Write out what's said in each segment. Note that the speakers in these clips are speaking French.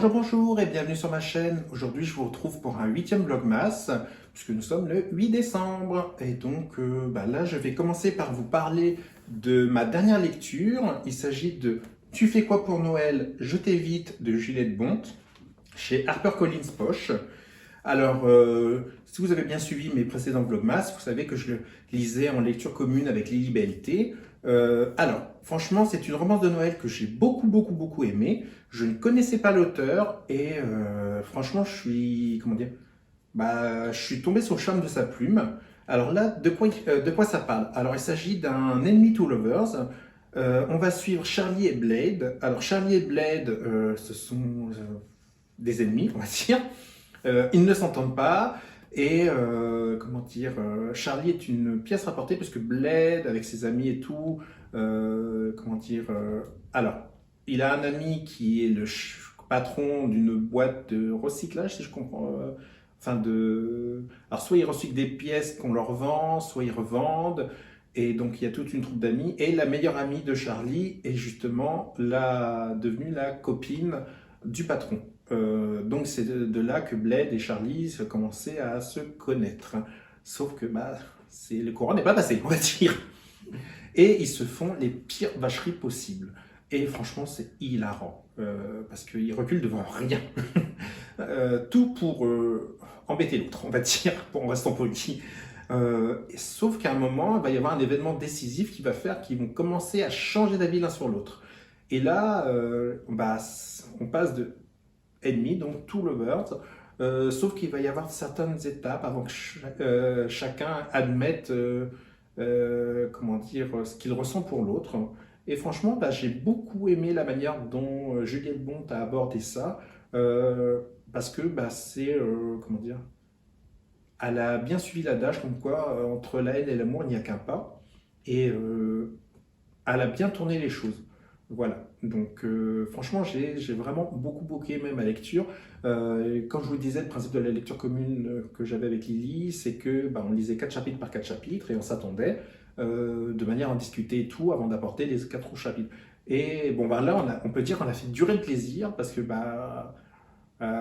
Bonjour, bonjour et bienvenue sur ma chaîne. Aujourd'hui, je vous retrouve pour un 8e Vlogmas, puisque nous sommes le 8 décembre. Et donc là, je vais commencer par vous parler de ma dernière lecture. Il s'agit de Tu fais quoi pour Noël? Je t'évite de Juliette Bonte, chez HarperCollins Poche. Alors, si vous avez bien suivi mes précédents Vlogmas, vous savez que je le lisais en lecture commune avec Lily Belleté. Alors, franchement, c'est une romance de Noël que j'ai beaucoup aimé. Je ne connaissais pas l'auteur et franchement, je suis tombé sur le charme de sa plume. Alors là, de quoi ça parle? Alors, il s'agit d'un Enemy to Lovers. On va suivre Charlie et Blade. Alors, Charlie et Blade, ce sont des ennemis, on va dire. Ils ne s'entendent pas et Charlie est une pièce rapportée puisque Blade avec ses amis et tout, alors il a un ami qui est le patron d'une boîte de recyclage si je comprends, alors soit ils recyclent des pièces qu'on leur vend, soit ils revendent. Et donc il y a toute une troupe d'amis et la meilleure amie de Charlie est justement devenue la copine du patron. Donc c'est de là que Blade et Charlie se commençaient à se connaître. Sauf que le courant n'est pas passé, on va dire. Et ils se font les pires vacheries possibles. Et franchement, c'est hilarant. Parce qu'ils reculent devant rien. Tout pour embêter l'autre, on va dire, en restant poli. Sauf qu'à un moment, il va y avoir un événement décisif qui va faire qu'ils vont commencer à changer d'avis l'un sur l'autre. Et là, on passe de ennemis, donc two lovers, sauf qu'il va y avoir certaines étapes avant que chacun admette ce qu'il ressent pour l'autre. Et franchement, j'ai beaucoup aimé la manière dont Juliette Bonte a abordé ça, parce que elle a bien suivi l'adage comme quoi entre la haine et l'amour il n'y a qu'un pas, et elle a bien tourné les choses. Voilà, donc franchement, j'ai vraiment beaucoup aimé ma lecture. Comme je vous le disais, le principe de la lecture commune que j'avais avec Lily, c'est que on lisait 4 chapitres par 4 chapitres et on s'attendait de manière à en discuter et tout avant d'apporter les 4 autres chapitres. Et là, on peut dire qu'on a fait durer le plaisir parce que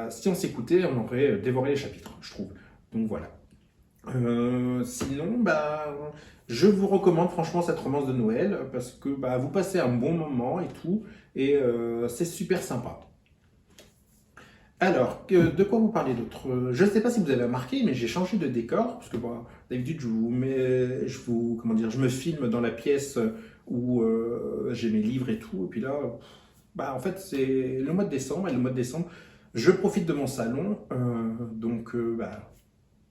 si on s'écoutait, on aurait dévoré les chapitres, je trouve. Donc voilà. Sinon, je vous recommande franchement cette romance de Noël parce que vous passez un bon moment et tout, et c'est super sympa. Alors, de quoi vous parlez d'autre? Je ne sais pas si vous avez remarqué, mais j'ai changé de décor parce que d'habitude je me filme dans la pièce où j'ai mes livres et tout, et puis là, en fait, c'est le mois de décembre, et le mois de décembre, je profite de mon salon,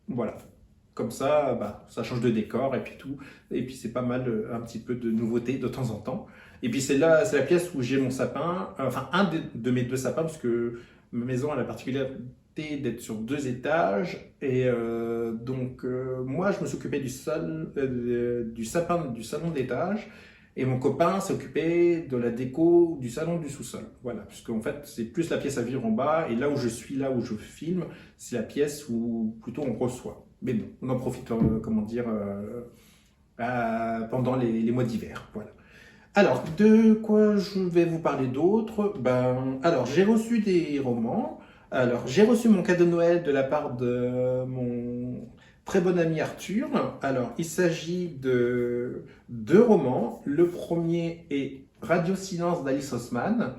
voilà. Comme ça change de décor et puis tout. Et puis c'est pas mal, un petit peu de nouveauté de temps en temps. Et puis c'est la pièce où j'ai mon sapin, enfin de mes 2 sapins, parce que ma maison a la particularité d'être sur 2 étages. Et moi, je me suis occupé du sapin du salon d'étage. Et mon copain s'est occupé de la déco du salon du sous-sol. Voilà, puisque en fait, c'est plus la pièce à vivre en bas. Et là où je suis, là où je filme, c'est la pièce où plutôt on reçoit. Mais bon, on en profite, pendant les mois d'hiver. Voilà. Alors, de quoi je vais vous parler d'autre? Alors, j'ai reçu des romans. Alors, j'ai reçu mon cadeau de Noël de la part de mon très bon ami Arthur. Alors, il s'agit de 2 romans. Le premier est Radio Silence d'Alice Oseman.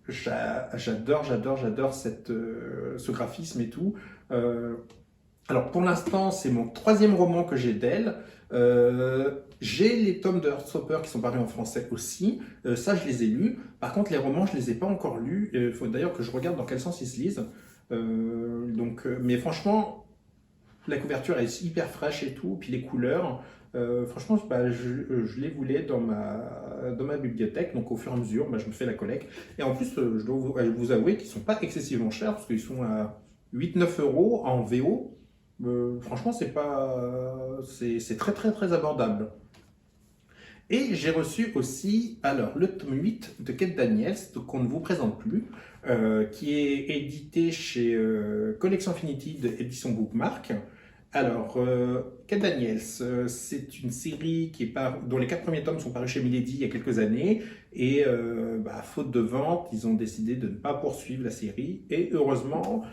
J'adore ce graphisme et tout. Alors pour l'instant, c'est mon 3e roman que j'ai d'elle. J'ai les tomes de Heartstopper qui sont parus en français aussi. Ça, je les ai lus. Par contre, les romans, je les ai pas encore lus. Il faut d'ailleurs que je regarde dans quel sens ils se lisent. Mais franchement, la couverture est hyper fraîche et tout. Puis les couleurs, franchement, je les voulais dans ma bibliothèque. Donc au fur et à mesure, je me fais la collecte. Et en plus, je dois vous avouer qu'ils sont pas excessivement chers parce qu'ils sont à 8-9 euros en VO. Franchement, c'est très abordable. Et j'ai reçu aussi le tome 8 de Kate Daniels, qu'on ne vous présente plus, qui est édité chez Collection Infinity de Édition Bookmark. Alors, Kate Daniels, c'est une série dont les 4 premiers tomes sont parus chez Milady il y a quelques années. Et faute de vente, ils ont décidé de ne pas poursuivre la série. Et heureusement,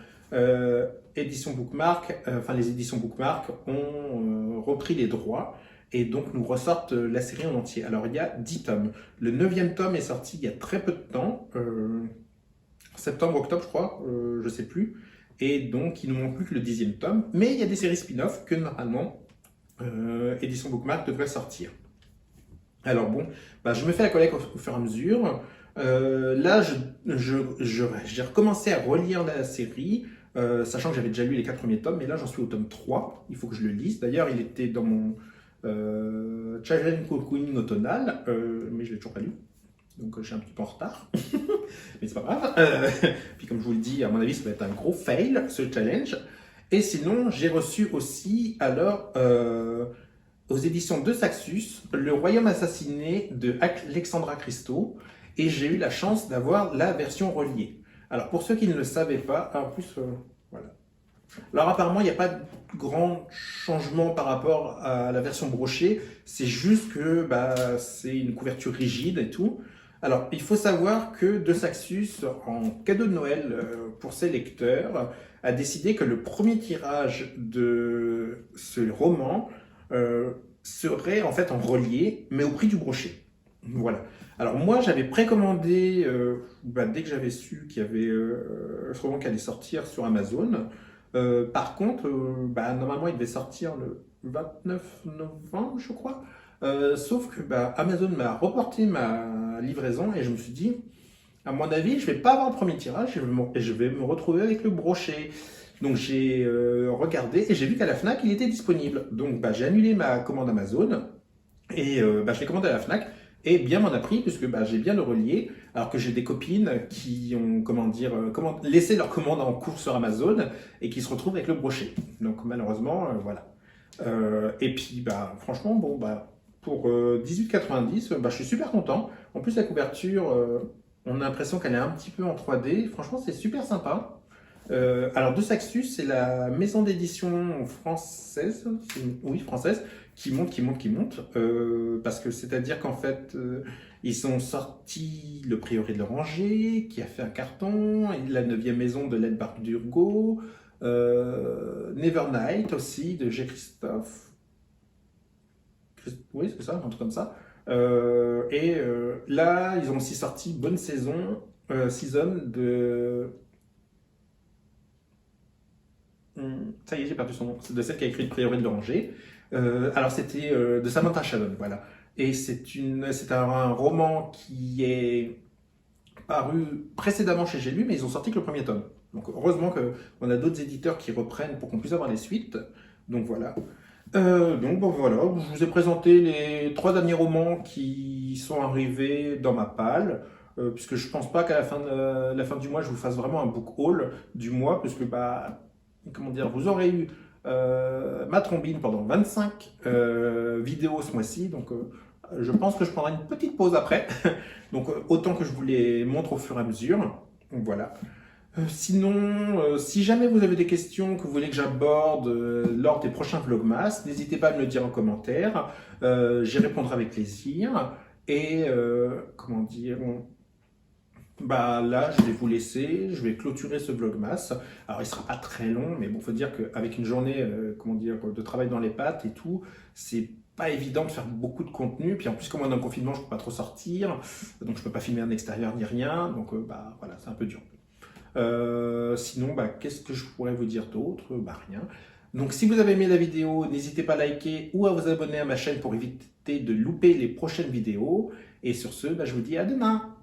Édition Bookmark, les éditions Bookmark ont repris les droits. Et donc nous ressortent la série en entier. Alors il y a 10 tomes. Le 9e tome est sorti il y a très peu de temps. Septembre, octobre, je crois, je sais plus. Et donc, il ne nous manque plus que le 10e tome. Mais il y a des séries spin-off que normalement, Édition Bookmark devrait sortir. Alors bon, je me fais la collecte au fur et à mesure. Là, j'ai recommencé à relire la série, sachant que j'avais déjà lu les 4 premiers tomes, mais là, j'en suis au tome 3. Il faut que je le lise. D'ailleurs, il était dans mon challenge cocooning automnal, mais je ne l'ai toujours pas lu. Donc je suis un petit peu en retard, mais c'est pas grave. Puis comme je vous le dis, à mon avis, ça va être un gros fail, ce challenge. Et sinon, j'ai reçu aussi, alors, aux éditions de Saxus, Le Royaume assassiné de Alexandra Christo, et j'ai eu la chance d'avoir la version reliée. Alors pour ceux qui ne le savaient pas, en plus, voilà. Alors apparemment, il n'y a pas de grand changement par rapport à la version brochée, c'est juste que c'est une couverture rigide et tout. Alors, il faut savoir que De Saxus, en cadeau de Noël pour ses lecteurs, a décidé que le premier tirage de ce roman serait en fait en relié, mais au prix du brochet. Voilà. Alors moi, j'avais précommandé, dès que j'avais su qu'il y avait ce roman qui allait sortir sur Amazon. Par contre, normalement, il devait sortir le 29 novembre, je crois. Sauf que Amazon m'a reporté ma livraison et je me suis dit, à mon avis, je vais pas avoir le premier tirage et je vais me retrouver avec le brochet. Donc j'ai regardé et j'ai vu qu'à la Fnac, il était disponible. Donc j'ai annulé ma commande Amazon et je l'ai commandé à la Fnac. Et bien m'en a pris puisque j'ai bien le relié, alors que j'ai des copines qui ont laissé leur commande en cours sur Amazon et qui se retrouvent avec le brochet. Donc malheureusement, voilà. Et puis franchement, pour 18,90, je suis super content. En plus la couverture, on a l'impression qu'elle est un petit peu en 3D. Franchement, c'est super sympa. Alors De Saxus, c'est la maison d'édition française, oui française, qui monte, parce que c'est-à-dire qu'en fait, ils ont sorti Le Prieuré de l'Oranger, qui a fait un carton, et la 9e maison de Laide Bardugo, Nevernight aussi, de G. Christophe. Oui, c'est ça, un truc comme ça. Là, ils ont aussi sorti Bonne Saison, Season de... Ça y est, j'ai perdu son nom. C'est de celle qui a écrit Le Prieuré de l'Oranger. Alors, c'était de Samantha Shannon, voilà. Et c'est un roman qui est paru précédemment chez J'ai lu, mais ils ont sorti que le premier tome. Donc, heureusement qu'on a d'autres éditeurs qui reprennent pour qu'on puisse avoir les suites. Donc, voilà. Voilà, je vous ai présenté les 3 derniers romans qui sont arrivés dans ma palle. Puisque je pense pas qu'à la fin du mois, je vous fasse vraiment un book haul du mois, puisque vous aurez eu ma trombine pendant 25 vidéos ce mois-ci, donc je pense que je prendrai une petite pause après, donc autant que je vous les montre au fur et à mesure. Donc voilà. Sinon, si jamais vous avez des questions que vous voulez que j'aborde lors des prochains vlogmas, n'hésitez pas à me le dire en commentaire, j'y répondrai avec plaisir. Et là, je vais vous laisser, je vais clôturer ce vlogmas. Alors, il sera pas très long, mais bon, faut dire qu'avec une journée, de travail dans les pattes et tout, c'est pas évident de faire beaucoup de contenu. Puis en plus, comme on est en confinement, je peux pas trop sortir, donc je peux pas filmer en extérieur ni rien. Donc, voilà, c'est un peu dur. Sinon, qu'est-ce que je pourrais vous dire d'autre? Rien. Donc, si vous avez aimé la vidéo, n'hésitez pas à liker ou à vous abonner à ma chaîne pour éviter de louper les prochaines vidéos. Et sur ce, je vous dis à demain.